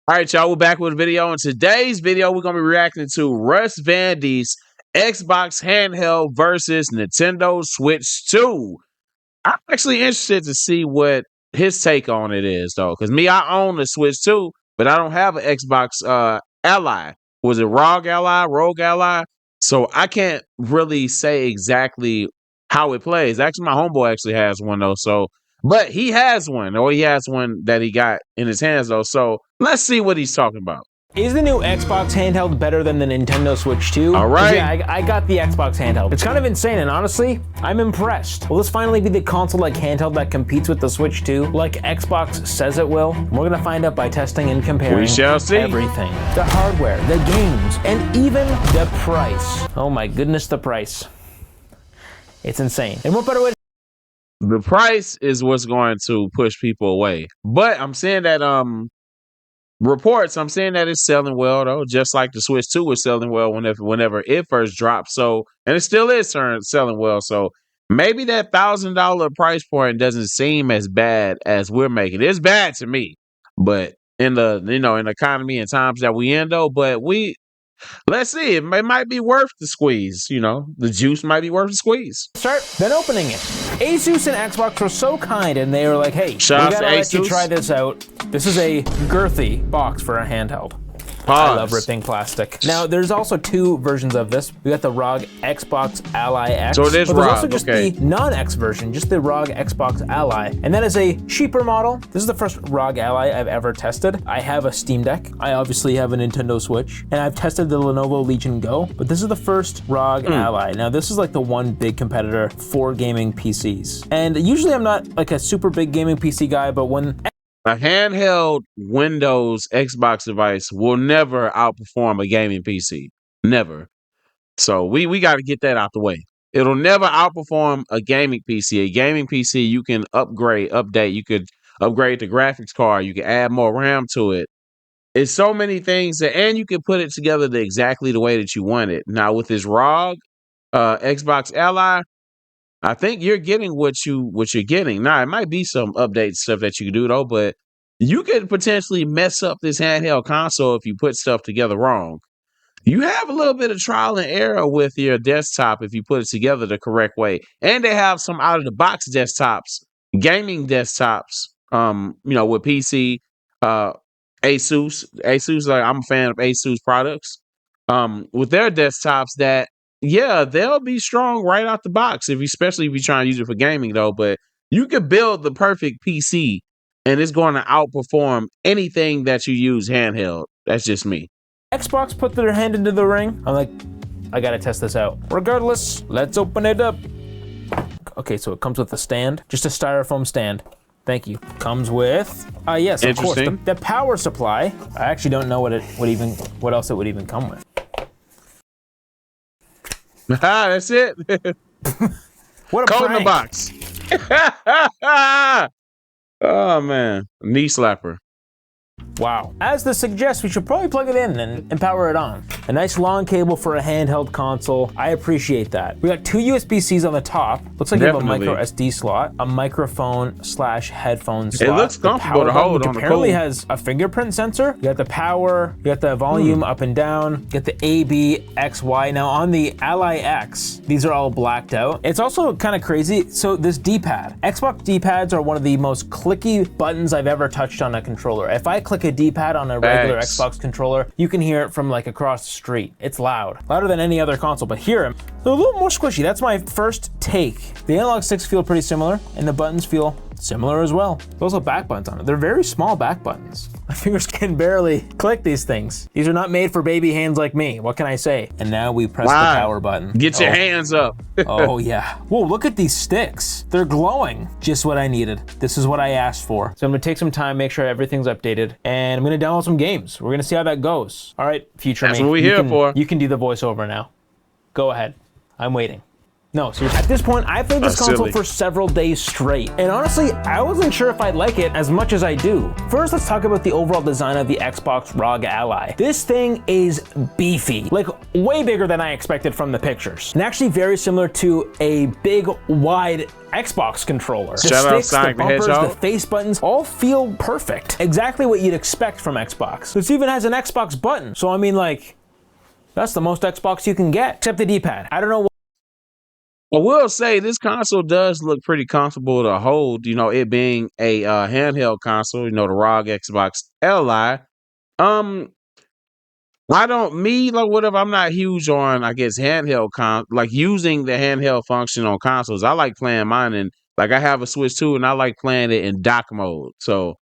All right, y'all, we're back with a video. In today's video, we're going to be reacting to Russ Vandy's Xbox Handheld versus Nintendo Switch 2. I'm actually interested to see what his take on it is, though, because me, I own the Switch 2, but I don't have an Xbox Ally. Was it Rogue Ally? So I can't really say exactly how it plays. Actually, my homeboy actually has one, though, so... But he has one, or he has one that he got in his hands, though. So let's see what he's talking about. Is the new Xbox handheld better than the Nintendo Switch 2? All right. Yeah, I got the Xbox handheld. It's kind of insane, and honestly, I'm impressed. Will this finally be the console-like handheld that competes with the Switch 2, like Xbox says it will? We're gonna find out by testing and comparing We shall see. Everything. The hardware, the games, and even the price. Oh my goodness, the price. It's insane. And what better way to... The price is what's going to push people away. But I'm saying that reports, I'm saying that it's selling well, though, just like the Switch 2 was selling well whenever it first dropped. So, and it still is selling well. So maybe that $1,000 price point doesn't seem as bad as we're making. It's bad to me, but in the in the economy and times that we in, though, but let's see. It might be worth the squeeze. The juice might be worth the squeeze. Start then opening it. Asus and Xbox were so kind, and they were like, "Hey, we gotta let you try this out. This is a girthy box for a handheld." I love ripping plastic. Now, there's also two versions of this. We got the ROG Xbox Ally X. So it is but ROG, there's also just the non-X version, just the ROG Xbox Ally. And that is a cheaper model. This is the first ROG Ally I've ever tested. I have a Steam Deck. I obviously have a Nintendo Switch. And I've tested the Lenovo Legion Go, but this is the first ROG Ally. Now, this is like the one big competitor for gaming PCs. And usually I'm not like a super big gaming PC guy, but when a handheld Windows Xbox device will never outperform a gaming PC. Never. So we got to get that out the way. It'll never outperform a gaming PC. A gaming PC, you can update. You could upgrade the graphics card. You can add more RAM to it. It's so many things and you can put it together exactly the way that you want it. Now with this ROG Xbox Ally, I think you're getting what you're getting. Now, it might be some update stuff that you can do, though, but you could potentially mess up this handheld console if you put stuff together wrong. You have a little bit of trial and error with your desktop if you put it together the correct way. And they have some out-of-the-box desktops, gaming desktops, with PC, Asus. I'm a fan of Asus products. With their desktops that, yeah, they'll be strong right out the box, especially if you're trying to use it for gaming, though. But you could build the perfect PC, and it's going to outperform anything that you use handheld. That's just me. Xbox put their hand into the ring, I'm like, I gotta test this out. Regardless, let's open it up. Okay, so it comes with a stand, just a styrofoam stand. Thank you. Comes with, yes, of course, the power supply. I actually don't know what else it would even come with. That's it. What a code prank. in the box. Oh man, knee slapper. Wow. As this suggests, we should probably plug it in and power it on. A nice long cable for a handheld console. I appreciate that. We got two USB-Cs on the top. Looks like you have a micro SD slot, a microphone / headphone slot. It looks comfortable to hold on the apparently has a fingerprint sensor. You got the power, you got the volume up and down, you got the A, B, X, Y. Now on the Ally X, these are all blacked out. It's also kind of crazy. So this D-pad, Xbox D-pads are one of the most clicky buttons I've ever touched on a controller. If I click a D-pad on a regular Xbox controller, you can hear it from like across the street. It's loud, louder than any other console, but here, they're a little more squishy. That's my first take. The analog sticks feel pretty similar, and the buttons feel similar as well. There's also back buttons on it. They're very small back buttons. My fingers can barely click these things. These are not made for baby hands like me. What can I say? And now we press the power button. Get your hands up. Oh yeah. Whoa, look at these sticks. They're glowing. Just what I needed. This is what I asked for. So I'm gonna take some time, make sure everything's updated, and I'm gonna download some games. We're gonna see how that goes. All right, future me. That's what we're here for. You can do the voiceover now. Go ahead. I'm waiting. No, seriously. At this point, I played this That's console silly. for several days straight, and honestly, I wasn't sure if I'd like it as much as I do. First, let's talk about the overall design of the Xbox ROG Ally. This thing is beefy, like way bigger than I expected from the pictures, and actually very similar to a big, wide Xbox controller. The Shout out sticks, the Sonic the bumpers, Hedgehog. the face buttons all feel perfect. Exactly what you'd expect from Xbox. This even has an Xbox button, so I mean, like, that's the most Xbox you can get, except the D-pad. I don't know. I will say this console does look pretty comfortable to hold, it being a handheld console, the ROG Xbox Li. Um, I don't, me, like, whatever, I'm not huge on, I guess, like using the handheld function on consoles. I like playing mine and, like, I have a Switch 2 and I like playing it in dock mode. So,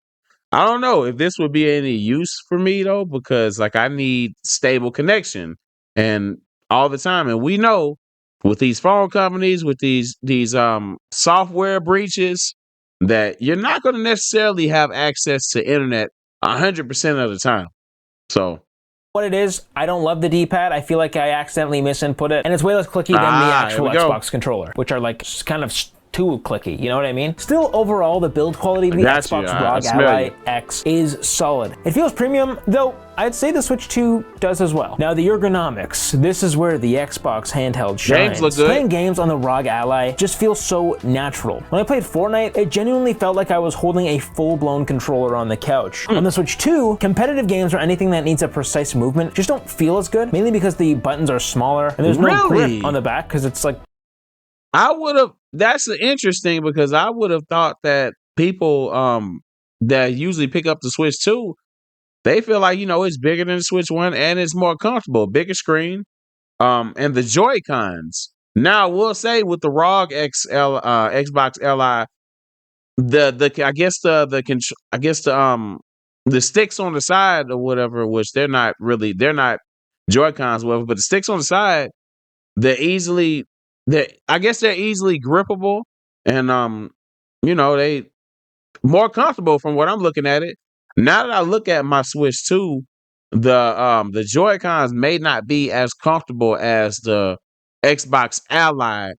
I don't know if this would be any use for me though, because like I need stable connection and all the time. And we know with these phone companies, with these software breaches, that you're not going to necessarily have access to internet 100% of the time. So What it is, I don't love the D-pad. I feel like I accidentally misinput it, and it's way less clicky than the actual here we go. Xbox controller, which are like kind of too clicky, you know what I mean? Still, overall, the build quality of the Xbox ROG Ally X is solid. It feels premium, though I'd say the Switch 2 does as well. Now, the ergonomics. This is where the Xbox handheld shines. Games look good. Playing games on the ROG Ally just feels so natural. When I played Fortnite, it genuinely felt like I was holding a full-blown controller on the couch. On the Switch 2, competitive games or anything that needs a precise movement just don't feel as good, mainly because the buttons are smaller and there's no grip on the back because it's like... That's interesting because I would have thought that people that usually pick up the Switch 2, they feel like, it's bigger than the Switch 1 and it's more comfortable, bigger screen, and the Joy-Cons. Now, I will say with the ROG Xbox Li, the sticks on the side or whatever, which they're not Joy-Cons, whatever, but the sticks on the side, I guess they're easily grippable and they more comfortable from what I'm looking at it. Now that I look at my Switch 2, the Joy-Cons may not be as comfortable as the Xbox Ally,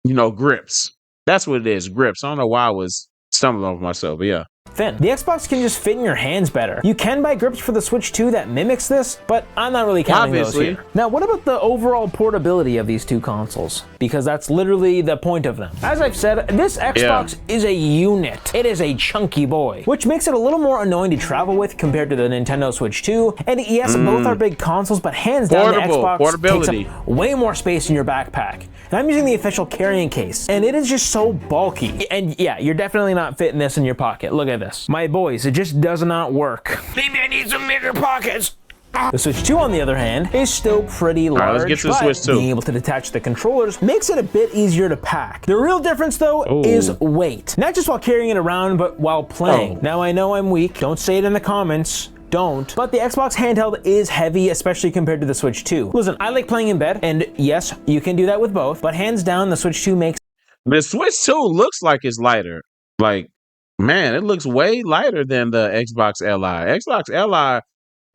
grips. That's what it is, grips. I don't know why I was stumbling over myself, but yeah. Thin. The Xbox can just fit in your hands better. You can buy grips for the Switch 2 that mimics this, but I'm not really counting those here. Now, what about the overall portability of these two consoles? Because that's literally the point of them. As I've said, this Xbox is a unit. It is a chunky boy, which makes it a little more annoying to travel with compared to the Nintendo Switch 2. And yes, both are big consoles, but hands down, the Xbox takes up way more space in your backpack. And I'm using the official carrying case, and it is just so bulky. And yeah, you're definitely not fitting this in your pocket. Look at this. My boys, it just does not work. Maybe I need some bigger pockets. The Switch 2, on the other hand, is still pretty large, let's get to the Switch 2. Being able to detach the controllers makes it a bit easier to pack. The real difference, though, is weight. Not just while carrying it around, but while playing. Now, I know I'm weak. Don't say it in the comments. Don't. But the Xbox handheld is heavy, especially compared to the Switch 2. Listen, I like playing in bed, and yes, you can do that with both, but hands down, the Switch 2 makes... The Switch 2 looks like it's lighter. Like, man, it looks way lighter than the Xbox Li. Xbox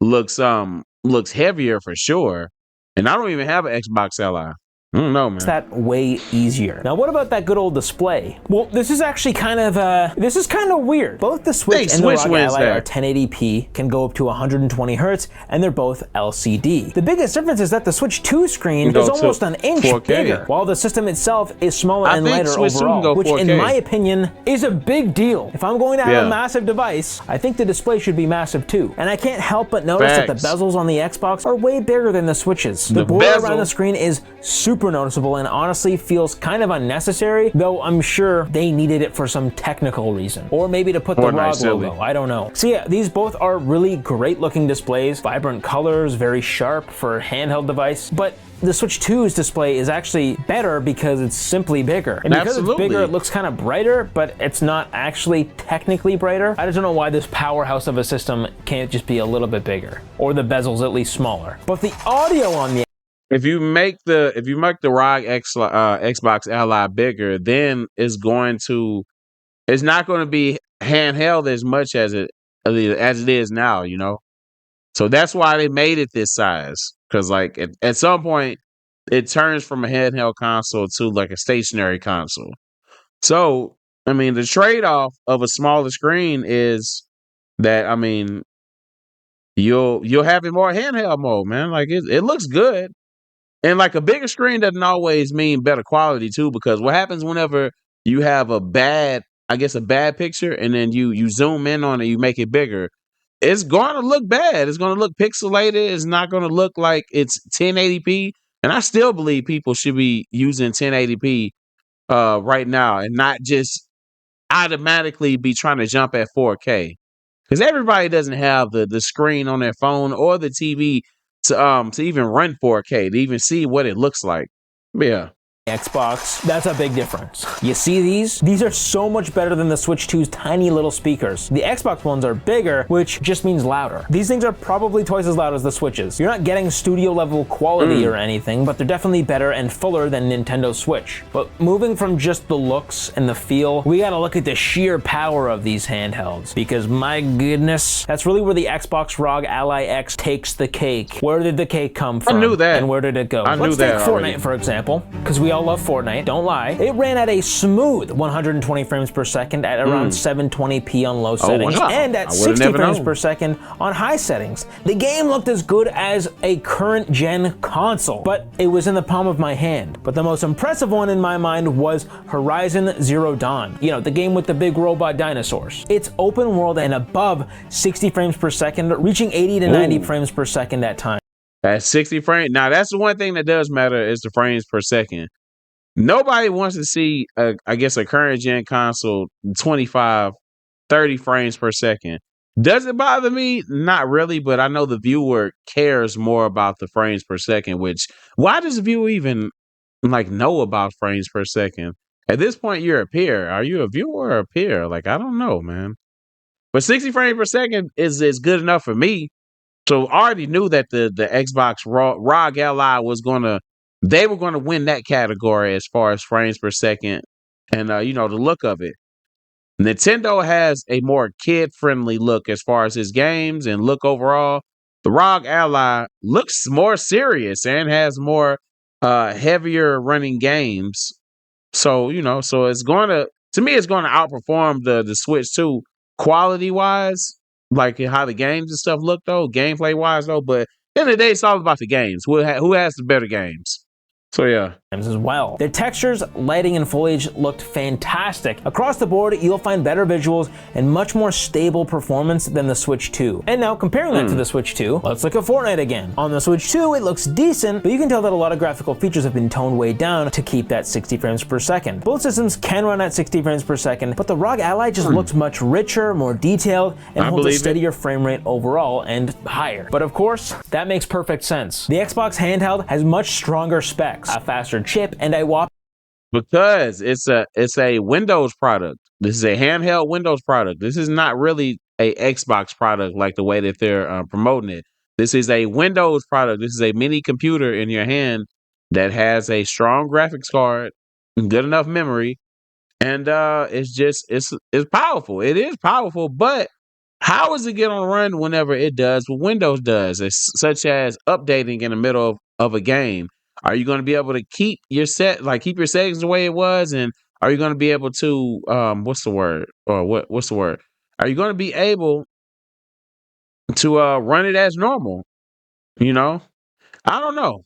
Li looks heavier for sure. And I don't even have an Xbox Li. I don't know, man. It's that way easier. Now, what about that good old display? Well, this is actually kind of weird. Both the Switch and the ROG Ally are 1080p, can go up to 120 hertz, and they're both LCD. The biggest difference is that the Switch 2 screen is almost an inch 4K. bigger, while the system itself is smaller and lighter overall, which in my opinion is a big deal. If I'm going to have a massive device, I think the display should be massive too. And I can't help but notice that the bezels on the Xbox are way bigger than the Switch's. The border around the screen is super noticeable and honestly feels kind of unnecessary, though I'm sure they needed it for some technical reason. Or maybe to put the ROG logo, I don't know. So yeah, these both are really great looking displays, vibrant colors, very sharp for a handheld device, but the Switch 2's display is actually better because it's simply bigger. And because it's bigger, it looks kind of brighter, but it's not actually technically brighter. I just don't know why this powerhouse of a system can't just be a little bit bigger, or the bezels at least smaller. But the audio on the If you make the ROG Xbox Ally bigger, then it's not going to be handheld as much as it is now, So that's why they made it this size. Because like at some point, it turns from a handheld console to like a stationary console. So, I mean, the trade-off of a smaller screen is that, I mean, you'll have it more handheld mode, man. Like it looks good. And like a bigger screen doesn't always mean better quality too, because what happens whenever you have a bad, I guess a bad picture, and then you zoom in on it, you make it bigger, it's going to look bad. It's going to look pixelated. It's not going to look like it's 1080p. And I still believe people should be using 1080p right now and not just automatically be trying to jump at 4K. Because everybody doesn't have the screen on their phone or the TV to even run 4K, to even see what it looks like. Yeah. Xbox, that's a big difference. You see these? These are so much better than the Switch 2's tiny little speakers. The Xbox ones are bigger, which just means louder. These things are probably twice as loud as the Switches. You're not getting studio level quality or anything, but they're definitely better and fuller than Nintendo Switch. But moving from just the looks and the feel, we gotta look at the sheer power of these handhelds, because my goodness, that's really where the Xbox ROG Ally X takes the cake. Where did the cake come from? I knew that. And where did it go? I knew Let's that take already. Fortnite, for example, because we all love Fortnite, don't lie. It ran at a smooth 120 frames per second at around 720p on low settings, wow. and at I would've 60 never frames known. per second on high settings. The game looked as good as a current gen console, but it was in the palm of my hand. But the most impressive one in my mind was Horizon Zero Dawn. You know, the game with the big robot dinosaurs. It's open world and above 60 frames per second, reaching 80 to 90 frames per second at times. At 60 frames. Now, that's the one thing that does matter is the frames per second. Nobody wants to see, I guess, a current gen console 25, 30 frames per second. Does it bother me? Not really, but I know the viewer cares more about the frames per second, which, why does the viewer even, like, know about frames per second? At this point, you're a peer. Are you a viewer or a peer? Like, I don't know, man. But 60 frames per second is good enough for me. So I already knew that the Xbox ROG Ally they were gonna win that category as far as frames per second and the look of it. Nintendo has a more kid-friendly look as far as its games and look overall. The ROG Ally looks more serious and has more heavier running games. So, so it's to me it's gonna outperform the Switch 2 quality wise, like how the games and stuff look though, gameplay wise though. But at the end of the day, it's all about the games. Who has the better games? So yeah. As well. Their textures, lighting, and foliage looked fantastic. Across the board, you'll find better visuals and much more stable performance than the Switch 2. And now, comparing that to the Switch 2, let's look at Fortnite again. On the Switch 2, it looks decent, but you can tell that a lot of graphical features have been toned way down to keep that 60 frames per second. Both systems can run at 60 frames per second, but the ROG Ally just looks much richer, more detailed, and holds a steadier frame rate overall and higher. But of course, that makes perfect sense. The Xbox handheld has much stronger specs, a faster chip, and a whopping Because it's a Windows product. This is a handheld Windows product. This is not really a Xbox product like the way that they're promoting it. This is a Windows product. This is a mini computer in your hand that has a strong graphics card, good enough memory, and it's powerful. It is powerful, but how is it going to run whenever it does what Windows does, such as updating in the middle of a game? Are you going to be able to keep your settings the way it was? And are you going to be able to what's the word? Or what's the word? Are you going to be able to run it as normal? I don't know.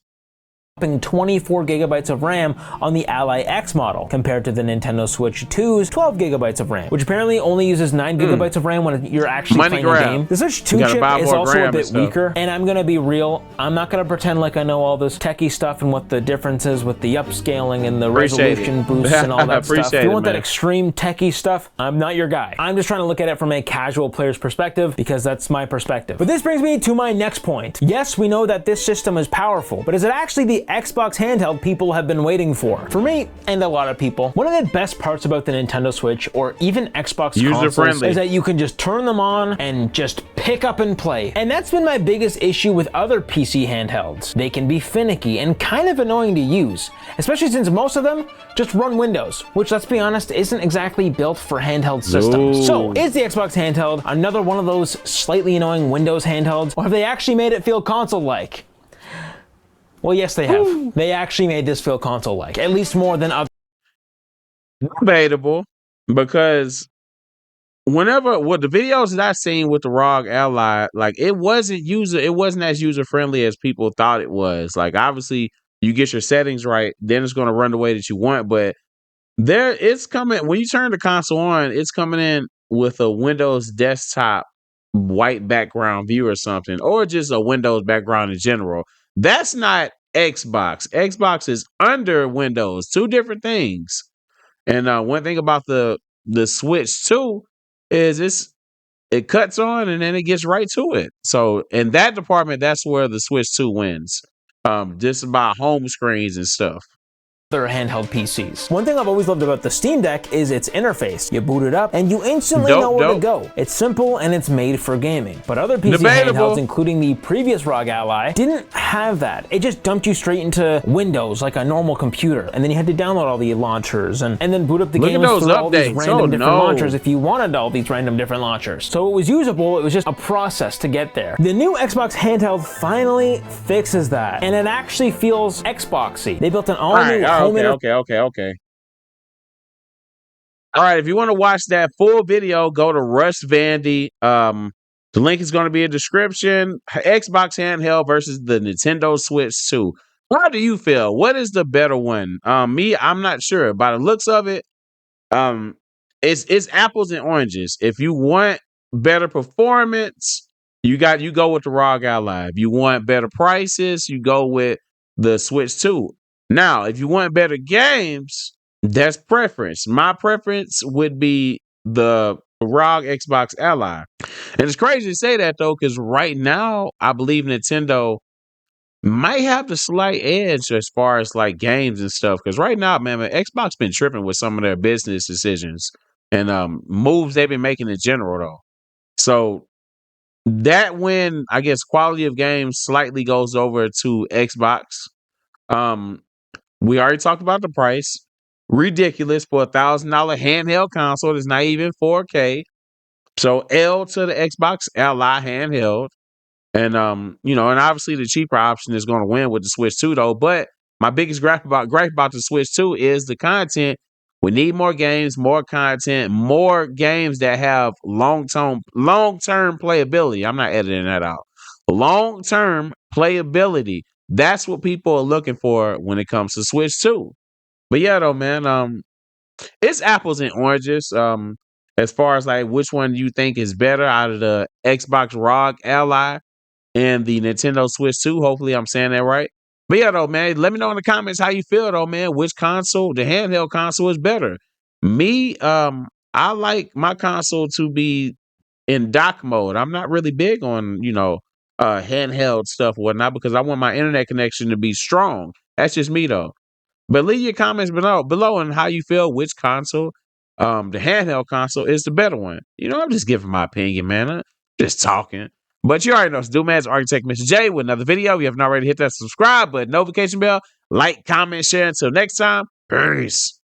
24 gigabytes of RAM on the Ally X model, compared to the Nintendo Switch 2's 12 gigabytes of RAM, which apparently only uses 9 gigabytes of RAM when you're actually playing a game. The Switch 2 chip is also a bit weaker, and I'm gonna be real, I'm not gonna pretend like I know all this techie stuff and what the difference is with the upscaling and the resolution boosts and all that stuff. If you want that extreme techie stuff, I'm not your guy. I'm just trying to look at it from a casual player's perspective, because that's my perspective. But this brings me to my next point. Yes, we know that this system is powerful, but is it actually the Xbox handheld people have been waiting for? For me, and a lot of people, one of the best parts about the Nintendo Switch, or even Xbox consoles, is that you can just turn them on and just pick up and play. And that's been my biggest issue with other PC handhelds. They can be finicky and kind of annoying to use, especially since most of them just run Windows, which, let's be honest, isn't exactly built for handheld systems. Ooh. So, is the Xbox handheld another one of those slightly annoying Windows handhelds, or have they actually made it feel console-like? Well, yes, they have. Woo. They actually made this feel console-like, at least more than other. Debatable, because whenever what the videos that I seen with the ROG Ally, like it wasn't as user friendly as people thought it was. Like obviously you get your settings right, then it's going to run the way that you want. But it's coming when you turn the console on, it's coming in with a Windows desktop white background view or something, or just a Windows background in general. That's not Xbox. Xbox is under Windows, two different things. And one thing about the Switch 2 is it cuts on and then it gets right to it. So in that department, that's where the Switch 2 wins. Just about home screens and stuff. Their handheld PCs. One thing I've always loved about the Steam Deck is its interface. You boot it up and you instantly know where to go. It's simple and it's made for gaming. But other PC handhelds, including the previous ROG Ally, didn't have that. It just dumped you straight into Windows like a normal computer. And then you had to download all the launchers and then boot up the games through all these random different launchers if you wanted all these random different launchers. So it was usable, it was just a process to get there. The new Xbox handheld finally fixes that. And it actually feels Xboxy. They built an all-new Okay. All right, if you want to watch that full video, go to Rush Vandy. The link is going to be in the description. Xbox handheld versus the Nintendo Switch 2. How do you feel? What is the better one? Me, I'm not sure. By the looks of it, it's apples and oranges. If you want better performance, you go with the ROG Ally. If you want better prices, you go with the Switch 2. Now, if you want better games, that's preference. My preference would be the ROG Xbox Ally. And it's crazy to say that though, because right now I believe Nintendo might have the slight edge as far as like games and stuff. Because right now, man, Xbox been tripping with some of their business decisions and moves they've been making in general though. So that when I guess quality of games slightly goes over to Xbox. We already talked about the price. Ridiculous for $1,000 handheld console that's not even 4K. So L to the Xbox Ally handheld. And and obviously the cheaper option is going to win with the Switch 2 though. But my biggest gripe about the Switch 2 is the content. We need more games, more content, more games that have long-term playability. I'm not editing that out. Long-term playability. That's what people are looking for when it comes to Switch 2. But yeah, though, man, it's apples and oranges. As far as like which one you think is better out of the Xbox ROG Ally and the Nintendo Switch 2. Hopefully, I'm saying that right. But yeah, though, man, let me know in the comments how you feel, though, man. Which console, the handheld console, is better? Me, I like my console to be in dock mode. I'm not really big on handheld stuff or whatnot because I want my internet connection to be strong. That's just me, though. But leave your comments below on how you feel which console, the handheld console is the better one. I'm just giving my opinion, man. I'm just talking. But you already know it's Dudeman's Arkitek Mr. J with another video. If you haven't already, hit that subscribe button, notification bell, like, comment, share. Until next time, peace.